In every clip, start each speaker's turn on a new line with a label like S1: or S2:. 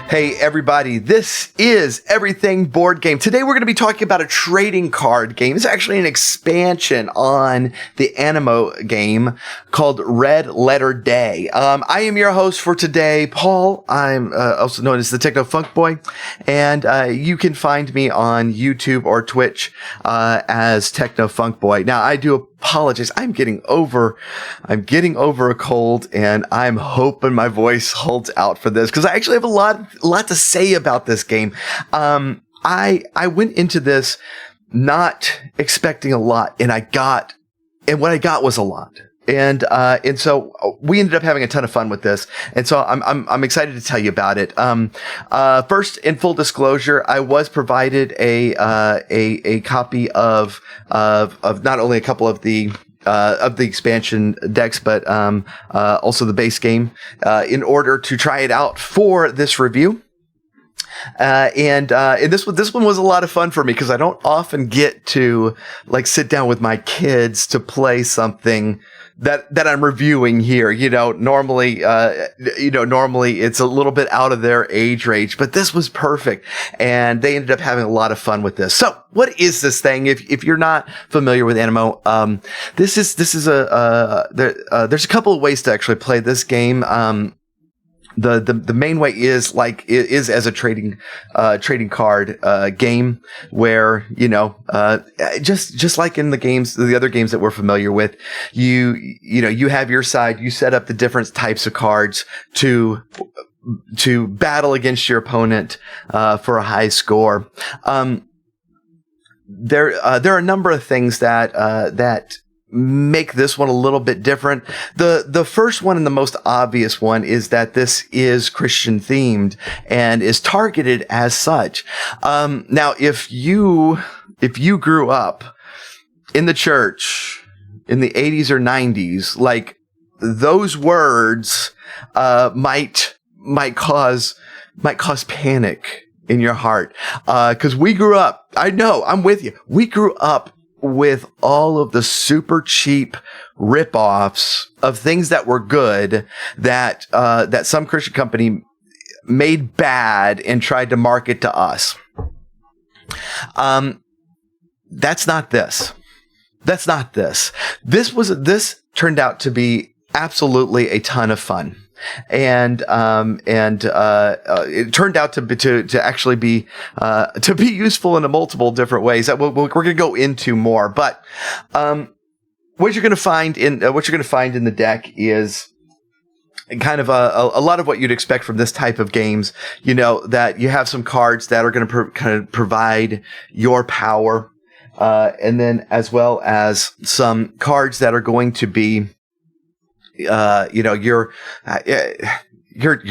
S1: Hey everybody, this is Everything Board Game. Today we're going to be talking about a trading card game. It's actually an expansion on the Animo game called Red Letter Day. I am your host for today, Paul. I'm also known as the Techno Funk Boy, and you can find me on YouTube or Twitch as Techno Funk Boy. Now I do apologize. I'm getting over a cold, and I'm hoping my voice holds out for this because I actually have a lot to say about this game. I went into this not expecting a lot, and what I got was a lot. And so we ended up having a ton of fun with this. And so I'm excited to tell you about it. First, in full disclosure, I was provided a copy of not only a couple of the expansion decks, but also the base game, in order to try it out for this review. And this one was a lot of fun for me because I don't often get to sit down with my kids to play something that I'm reviewing here. Normally it's a little bit out of their age range, but this was perfect, and they ended up having a lot of fun with this. So, what is this thing? If you're not familiar with Animo, there's a couple of ways to actually play this game. The main way is as a trading card game where just like in the other games that we're familiar with, you have your side, you set up the different types of cards to battle against your opponent for a high score. There are a number of things that make this one a little bit different. The first one and the most obvious one is that this is Christian themed and is targeted as such. Now, if you grew up in the church in the 80s or 90s, those words might cause panic in your heart, because we grew up. I know, I'm with you. We grew up with all of the super cheap ripoffs of things that were good that some Christian company made bad and tried to market to us. That's not this. This turned out to be absolutely a ton of fun. And it turned out to actually be useful in multiple different ways that we're going to go into more. But what you're going to find in the deck is kind of a lot of what you'd expect from this type of games. That you have some cards that are going to kind of provide your power, and then as well as some cards that are going to be your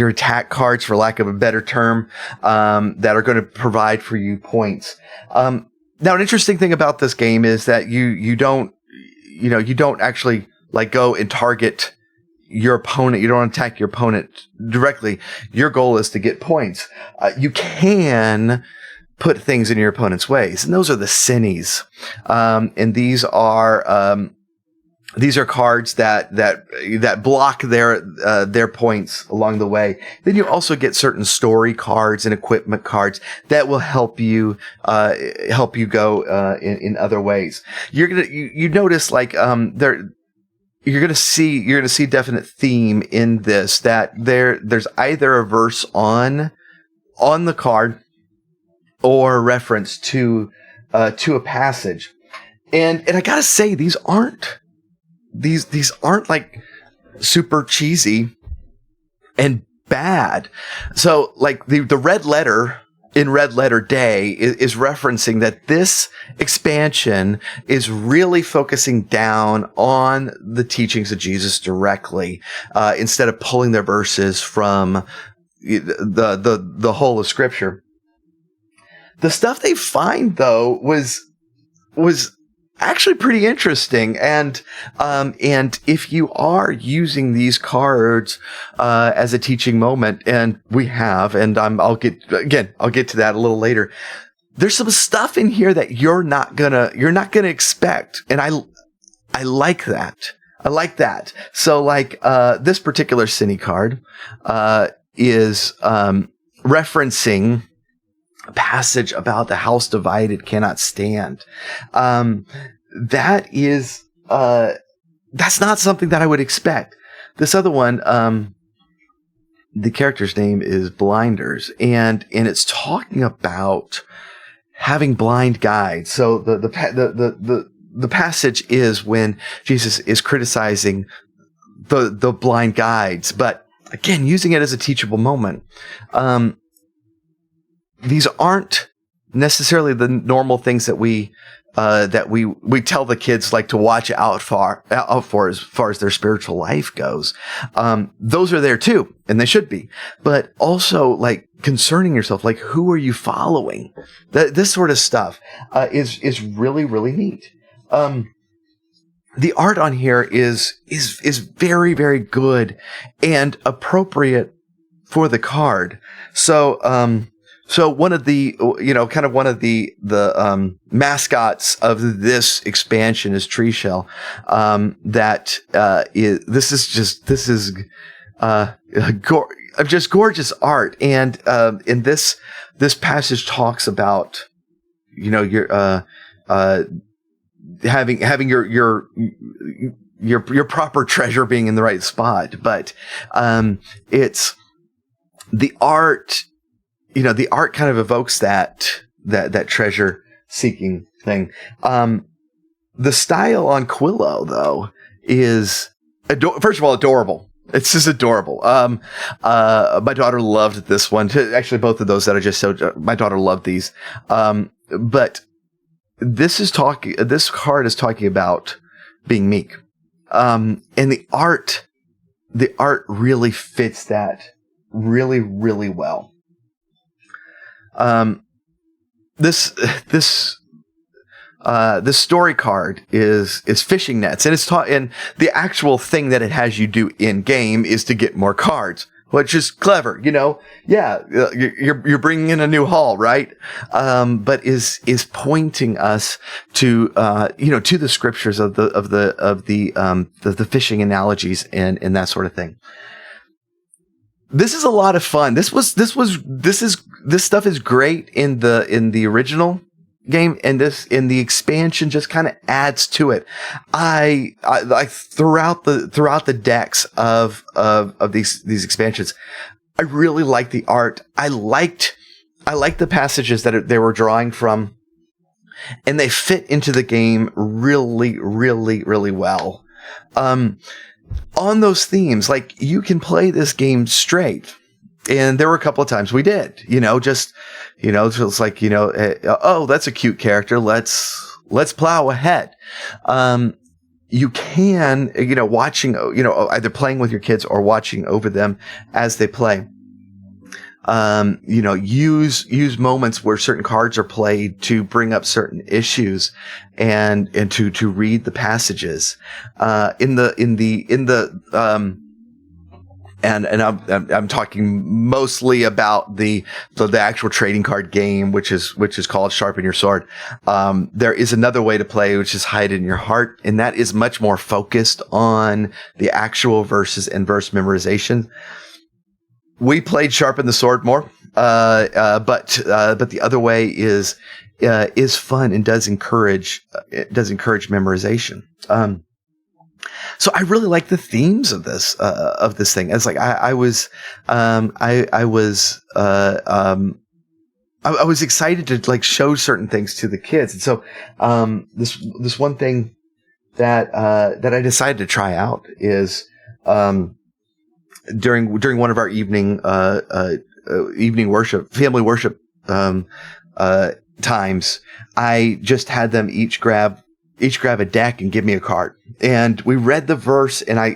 S1: attack cards, for lack of a better term, that are going to provide for you points. Now, an interesting thing about this game is that you don't actually go and target your opponent. You don't attack your opponent directly. Your goal is to get points. You can put things in your opponent's ways, and those are the Cinnies. And these are cards that block their points along the way. Then you also get certain story cards and equipment cards that will help you go in other ways. You notice you're gonna see definite theme in this, that there's either a verse on the card or a reference to a passage, and I gotta say these aren't super cheesy and bad. So the red letter in Red Letter Day is referencing that this expansion is really focusing down on the teachings of Jesus directly, instead of pulling their verses from the whole of Scripture. The stuff they find though was actually pretty interesting, and if you are using these cards as a teaching moment, and we have, and I'll get to that a little later. There's some stuff in here that you're not gonna expect, and I like that. So this particular Cine card is referencing a passage about the house divided cannot stand. That is, that's not something that I would expect. This other one, the character's name is Blinders, and it's talking about having blind guides. So the passage is when Jesus is criticizing the blind guides, but again, using it as a teachable moment. These aren't necessarily the normal things that we tell the kids like to watch out for as far as their spiritual life goes. Those are there too, and they should be. But also like concerning yourself, like who are you following? This sort of stuff is really, really neat. The art on here is very, very good and appropriate for the card. So one of the, one of the mascots of this expansion is Tree Shell. This is just gorgeous art. And, in this passage talks about, your, having your proper treasure being in the right spot. But, it's the art. The art kind of evokes that treasure seeking thing. The style on Quillo though is first of all adorable. It's just adorable. My daughter loved this one. Actually, both of those that I just showed, my daughter loved these. But this card is talking about being meek. And the art really fits that really, really well. This story card is fishing nets, and and the actual thing that it has you do in game is to get more cards, which is clever, Yeah, you're bringing in a new haul, right? But is pointing us to to the scriptures of the fishing analogies and that sort of thing. This is a lot of fun. This stuff is great in the original game, and in the expansion just kind of adds to it. I like throughout the decks of these expansions, I really like the art. I liked the passages that they were drawing from, and they fit into the game really, really, really well. On those themes, like you can play this game straight, and there were a couple of times we did, so it's like, oh, that's a cute character. Let's plow ahead. You can, watching, either playing with your kids or watching over them as they play. Use moments where certain cards are played to bring up certain issues and to read the passages. I'm talking mostly about the actual trading card game, which is called Sharpen Your Sword. There is another way to play, which is Hide in Your Heart, and that is much more focused on the actual verses and verse memorization. We played Sharpen the Sword more, but the other way is fun and does encourage memorization. So I really like the themes of this thing. It's like I was excited to like show certain things to the kids, and so this one thing that I decided to try out is during one of our evening worship, family worship times, I just had them each grab a deck and give me a card, and we read the verse, and I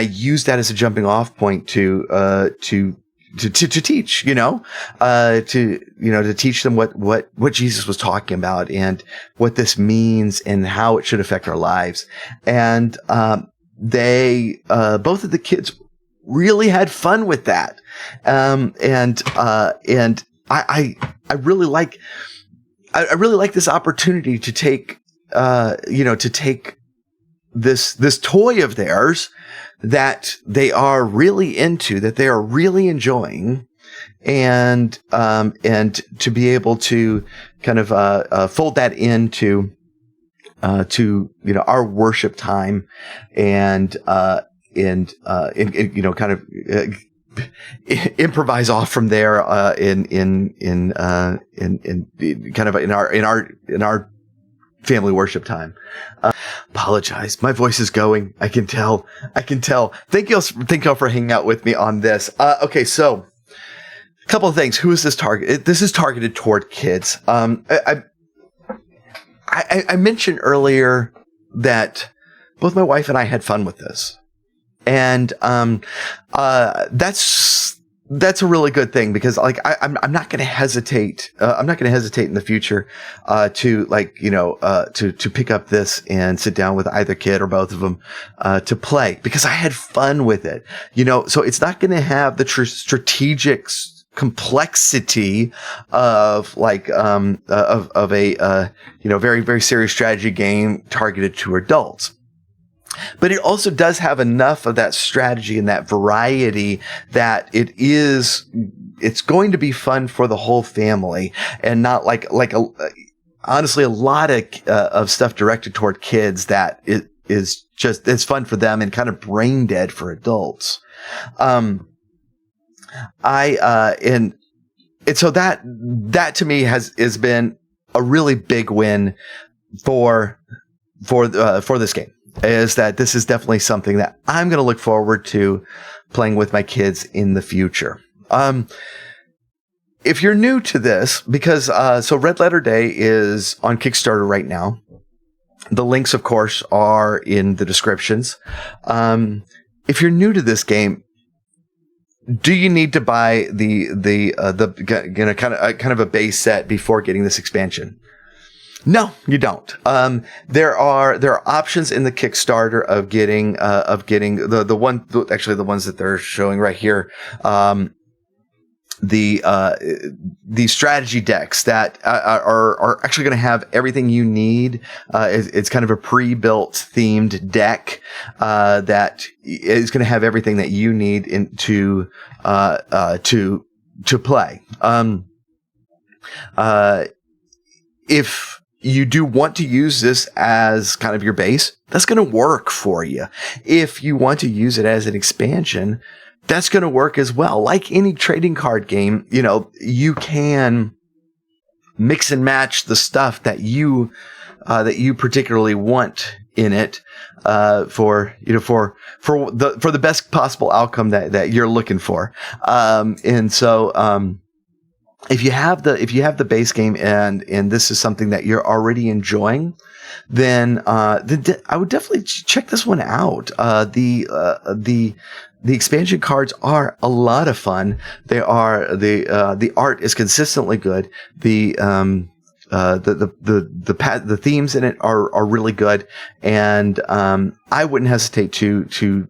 S1: used that as a jumping off point to teach, to teach them what Jesus was talking about and what this means and how it should affect our lives. And they both of the kids really had fun with that. And I really like this opportunity to take this toy of theirs that they are really into, that they are really enjoying, and to be able to kind of fold that into to our worship time, and kind of improvise off from there in kind of in our family worship time. Apologize, my voice is going. I can tell. Thank y'all for hanging out with me on this. Okay, so a couple of things. Who is this target? This is targeted toward kids. I mentioned earlier that both my wife and I had fun with this, and that's a really good thing, because like I'm not going to hesitate. I'm not going to hesitate in the future to pick up this and sit down with either kid or both of them to play, because I had fun with it. So it's not going to have the strategic complexity of of a very, very serious strategy game targeted to adults. But it also does have enough of that strategy and that variety that it's going to be fun for the whole family, and not honestly a lot of stuff directed toward kids that it's fun for them and kind of brain dead for adults. And so that to me has been a really big win for this game. Is that this is definitely something that I'm going to look forward to playing with my kids in the future. If you're new to this, because so Red Letter Day is on Kickstarter right now. The links, of course, are in the descriptions. If you're new to this game, do you need to buy the kind of a base set before getting this expansion? No, you don't. There are options in the Kickstarter of getting the ones that they're showing right here. The strategy decks that are actually going to have everything you need. It's kind of a pre-built themed deck that is going to have everything that you need to play. If you do want to use this as kind of your base, that's going to work for you. If you want to use it as an expansion, that's going to work as well. Like any trading card game, you can mix and match the stuff that you particularly want in it for the best possible outcome that you're looking for. And so if you have the base game and this is something that you're already enjoying, then I would definitely check this one out. The expansion cards are a lot of fun. They are the art is consistently good. The themes in it are really good, and I wouldn't hesitate to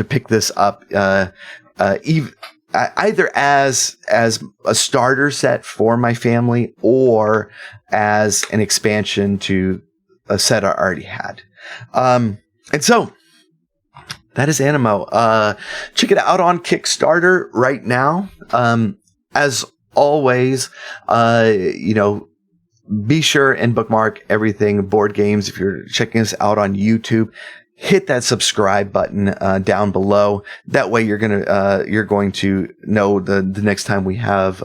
S1: pick this up either as a starter set for my family or as an expansion to a set I already had. And so that is Animo. Check it out on Kickstarter right now. As always, be sure and bookmark everything board games. If you're checking us out on YouTube, hit that subscribe button down below. That way you're going to know the next time we have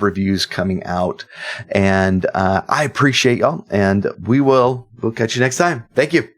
S1: reviews coming out. And I appreciate y'all, and we'll catch you next time. Thank you.